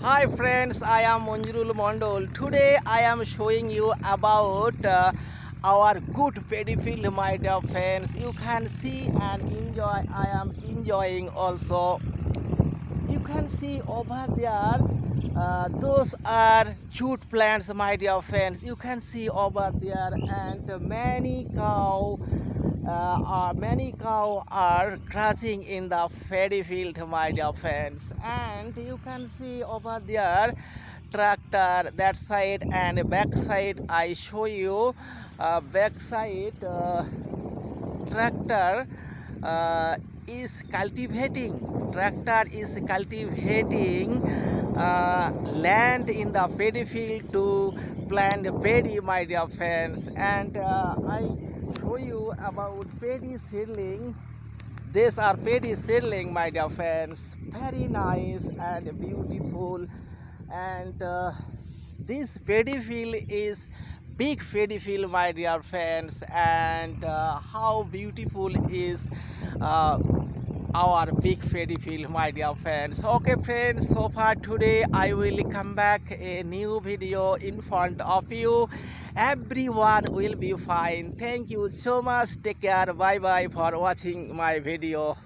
Hi friends, I am Manjurul Mondol. Today I am showing you about our good paddy field, my dear friends. You can see and enjoy. I am enjoying also. You can see over there. Those are jute plants, my dear friends. You can see over there, and many cow are grazing in the paddy field, my dear friends. And you can see over there tractor that side and back side. I show you back side. Tractor uh, is cultivating land in the paddy field to plant paddy, my dear friends. And I show you about paddy seedling. These are paddy seedling, my dear friends, very nice and beautiful. And this paddy field is big paddy field, my dear friends. And how beautiful is uh, our big paddy field, my dear friends. Okay friends, so far today I will come back a new video in front of you. Everyone will be fine. Thank you so much. Take care. Bye bye for watching my video.